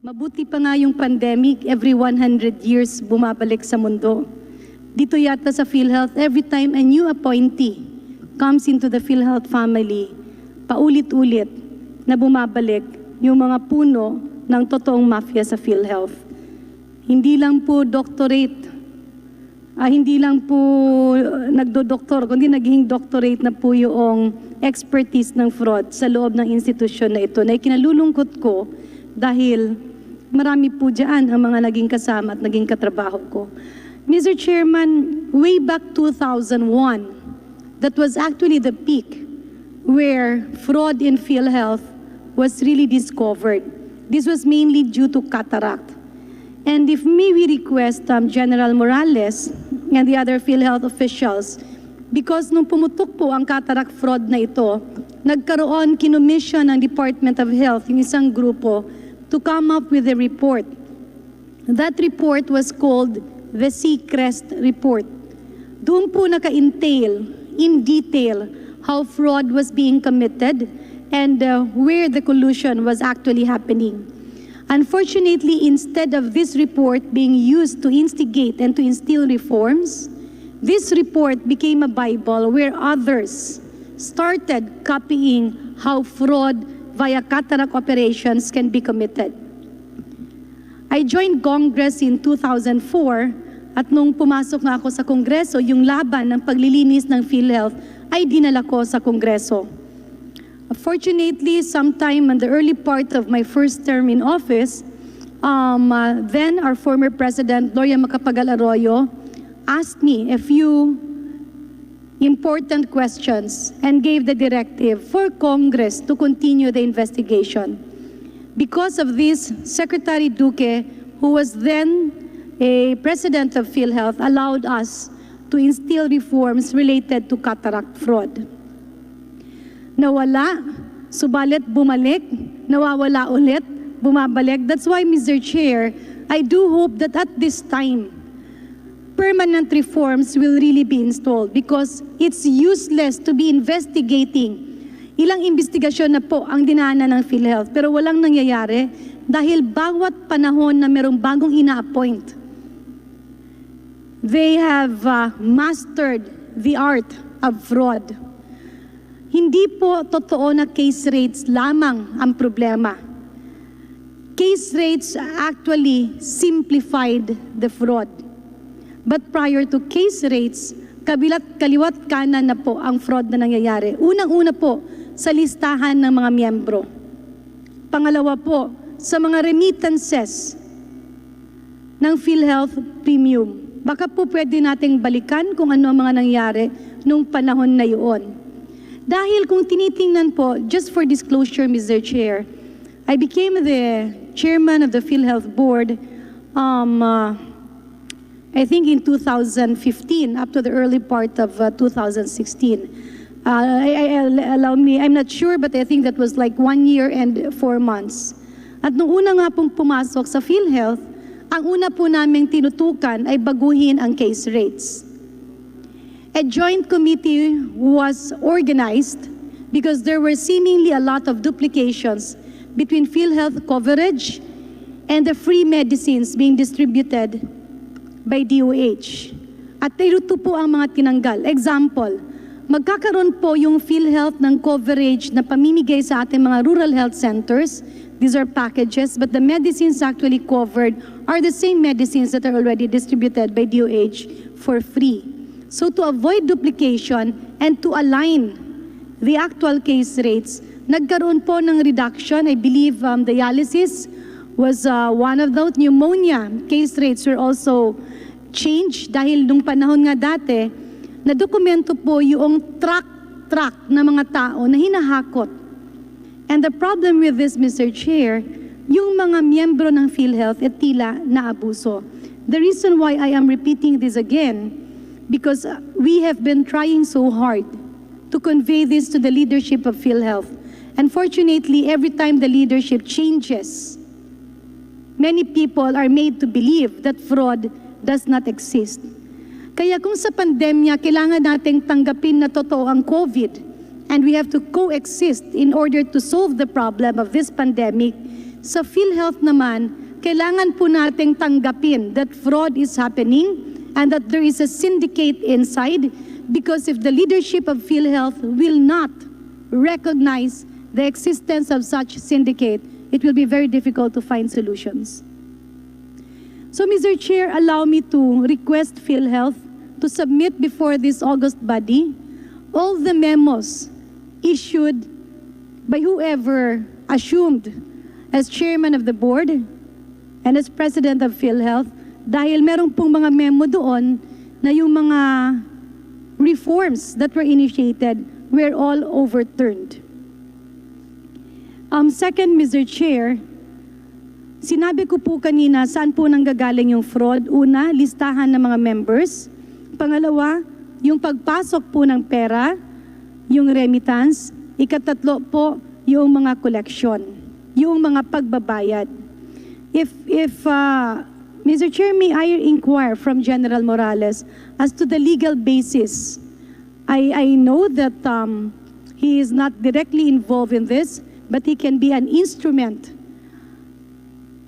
Mabuti pa nga yung pandemic, every 100 years bumabalik sa mundo. Dito yata sa Philheath, every time a new appointee comes into the Philheath family, paulit-ulit na bumabalik yung mga puno ng totoong mafia sa Philheath. Hindi lang po doctorate, hindi lang po nagdo-doktor, kundi naging doctorate na po yung expertise ng fraud sa loob ng institusyon na ito, na ikinalulungkot ko dahil marami po dyan ang mga naging kasama at naging katrabaho ko. Mr. Chairman, way back 2001, that was actually the peak where fraud in PhilHealth was really discovered. This was mainly due to cataract. And if may we request General Morales and the other PhilHealth officials, because nung pumutok po ang cataract fraud na ito, nagkaroon, kinumission ng Department of Health, yung isang grupo, to come up with a report. That report was called the Seacrest Report. Doon po naka-entail, in detail, how fraud was being committed and where the collusion was actually happening. Unfortunately, instead of this report being used to instigate and to instill reforms, this report became a Bible where others started copying how fraud via cataract operations can be committed. I joined Congress in 2004 at nung pumasok nga ako sa Kongreso, yung laban ng paglilinis ng PhilHealth ay dinala ko sa Kongreso. Fortunately, sometime in the early part of my first term in office, then our former President, Gloria Macapagal-Arroyo, asked me a few important questions and gave the directive for Congress to continue the investigation. Because of this, Secretary Duque, who was then a president of PhilHealth, allowed us to instill reforms related to cataract fraud. Nawala, subalit bumalik, nawawala ulit, bumabalik. That's why, Mr. Chair, I do hope that at this time, permanent reforms will really be installed because it's useless to be investigating. Ilang investigasyon na po ang dinaanan ng PhilHealth pero walang nangyayari dahil bawat panahon na merong bagong ina-appoint, they have mastered the art of fraud. Hindi po totoo na case rates lamang ang problema. Case rates actually simplified the fraud. But prior to case rates, kaliwat kanan na po ang fraud na nangyayari. Unang-una po sa listahan ng mga miyembro. Pangalawa po, sa mga remittances ng PhilHealth Premium. Baka po pwede nating balikan kung ano ang mga nangyari nung panahon na yun. Dahil kung tinitingnan po, just for disclosure, Mr. Chair, I became the chairman of the PhilHealth Board I think in 2015, up to the early part of 2016. Allow me, I'm not sure, but I think that was like 1 year and 4 months. At nung una nga pong pumasok sa PhilHealth, ang una po naming tinutukan ay baguhin ang case rates. A joint committee was organized because there were seemingly a lot of duplications between PhilHealth coverage and the free medicines being distributed by DOH. At ito po ang mga tinanggal. Example, magkakaroon po yung PhilHealth ng coverage na pamimigay sa ating mga rural health centers. These are packages, but the medicines actually covered are the same medicines that are already distributed by DOH for free. So to avoid duplication and to align the actual case rates, nagkaroon po ng reduction. I believe dialysis was one of those. Pneumonia case rates were also changed dahil nung panahon nga dati, na dokumento po yung track na mga tao na hinahakot. And the problem with this, Mr. Chair, yung mga miyembro ng PhilHealth at tila na abuso. The reason why I am repeating this again, because we have been trying so hard to convey this to the leadership of PhilHealth. Unfortunately, every time the leadership changes, many people are made to believe that fraud does not exist. Kaya kung sa pandemya, kailangan nating tanggapin na totoo ang COVID and we have to coexist in order to solve the problem of this pandemic, Sa PhilHealth naman, kailangan po nating tanggapin that fraud is happening and that there is a syndicate inside, because if the leadership of PhilHealth will not recognize the existence of such syndicate, it will be very difficult to find solutions. So, Mr. Chair, allow me to request PhilHealth to submit before this August body all the memos issued by whoever assumed as chairman of the board and as president of PhilHealth, dahil meron pong mga memo doon na yung mga reforms that were initiated were all overturned. Second, Mr. Chair, sinabi ko po kanina saan po nanggagaling yung fraud. Una, listahan ng mga members. Pangalawa, yung pagpasok po ng pera, yung remittance. Ikatatlo po, yung mga collection, yung mga pagbabayad. If Mr. Chair, may I inquire from General Morales as to the legal basis? I know that he is not directly involved in this, but he can be an instrument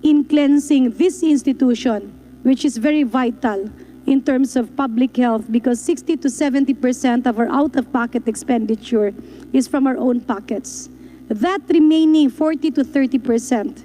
in cleansing this institution, which is very vital in terms of public health, because 60 to 70% of our out-of-pocket expenditure is from our own pockets. That remaining 40 to 30%,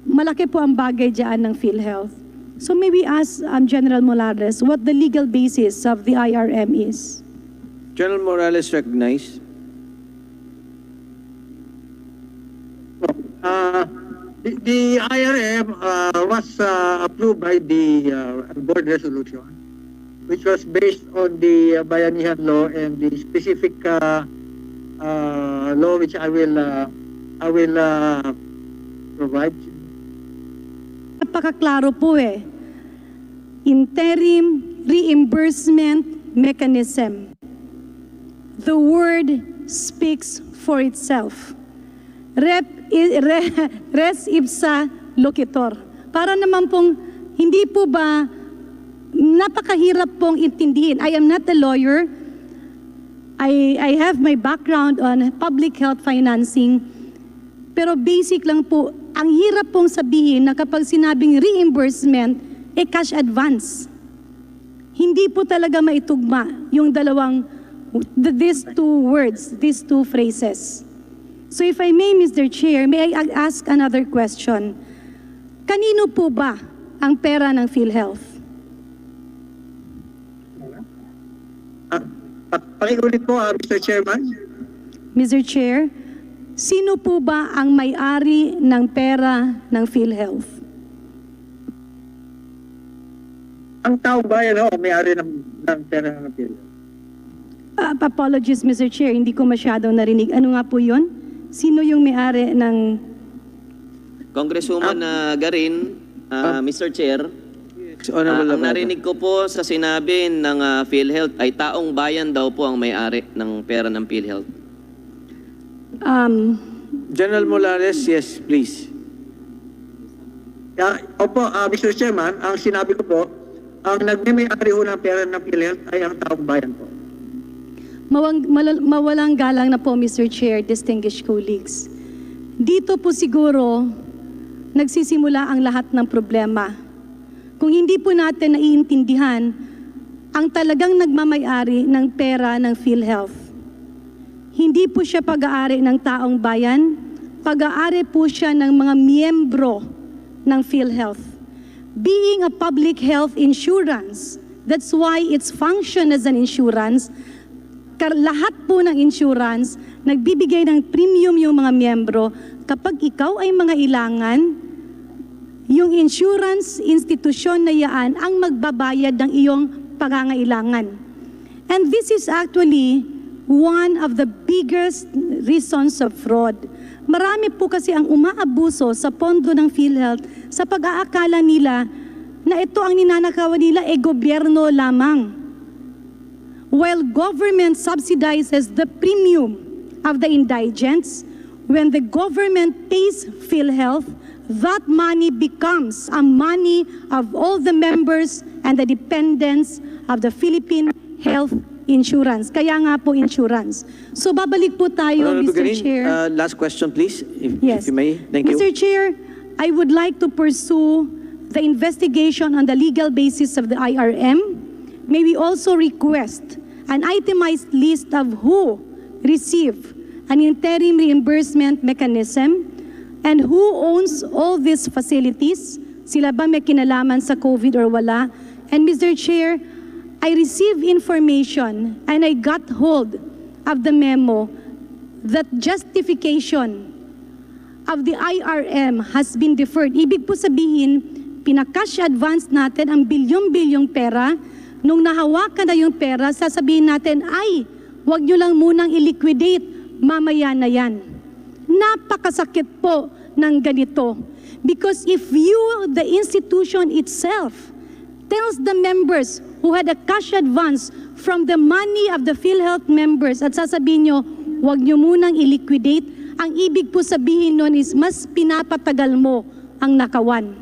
malaki po ang bagay dyan ng PhilHealth. So may we ask General Morales what the legal basis of the IRM is? General Morales recognized. The IRM was approved by the board resolution, which was based on the Bayanihan law and the specific law which I will provide. Napakaklaro po eh. Interim reimbursement mechanism. The word speaks for itself. Res ipsa loquitur. Para naman pong, hindi po ba, napakahirap pong intindihin. I am not a lawyer. I have my background on public health financing. Pero basic lang po, ang hirap pong sabihin na kapag sinabing reimbursement, cash advance. Hindi po talaga maitugma yung dalawang, these two words, these two phrases. So if I may, Mr. Chair, may I ask another question? Kanino po ba ang pera ng PhilHealth? Pakiulit po, Mr. Chairman. Mr. Chair, sino po ba ang may-ari ng pera ng PhilHealth? Ang taong bayan may-ari ng pera ng PhilHealth. Apologies, Mr. Chair, hindi ko masyadong narinig. Ano nga po yun? Sino yung may-ari ng... Congresswoman Garin, Mr. Chair, ang narinig ko po sa sinabi ng PhilHealth ay taong bayan daw po ang may-ari ng pera ng PhilHealth. General Morales, yes, please. Opo, Mr. Chairman, ang sinabi ko po, ang nagme-may-ari ho ng pera ng PhilHealth ay ang taong bayan po. Mawalang galang na po, Mr. Chair, distinguished colleagues. Dito po siguro nagsisimula ang lahat ng problema. Kung hindi po natin naiintindihan ang talagang nagmamay-ari ng pera ng PhilHealth. Hindi po siya pag-aari ng taong bayan, pag-aari po siya ng mga miyembro ng PhilHealth. Being a public health insurance, that's why its function as an insurance, lahat po ng insurance, nagbibigay ng premium yung mga miyembro. Kapag ikaw ay mga ilangan, yung insurance institusyon na yaan ang magbabayad ng iyong pangangailangan. And this is actually one of the biggest reasons of fraud. Marami po kasi ang umaabuso sa pondo ng PhilHealth sa pag-aakala nila na ito ang ninanakawan nila gobyerno lamang. While government subsidizes the premium of the indigents, when the government pays PhilHealth, that money becomes a money of all the members and the dependents of the Philippine health insurance. Kaya nga po insurance. So babalik po tayo, Honorable Mr. Garin, Chair. last question, please, if Yes. you may. Thank you. Mr. Chair, I would like to pursue the investigation on the legal basis of the IRM. May we also request an itemized list of who received an interim reimbursement mechanism and who owns all these facilities. Sila ba may kinalaman sa COVID or wala? And Mr. Chair, I received information and I got hold of the memo that justification of the IRM has been deferred. Ibig po sabihin, pinakash advance natin ang bilyong-bilyong pera. Nung nahawakan na yung pera, sasabihin natin, ay, wag nyo lang munang i-liquidate, mamaya na yan. Napakasakit po ng ganito. Because if you, the institution itself, tells the members who had a cash advance from the money of the Philheath members at sasabihin nyo, wag nyo munang i-liquidate, ang ibig po sabihin nun is mas pinapatagal mo ang nakawan.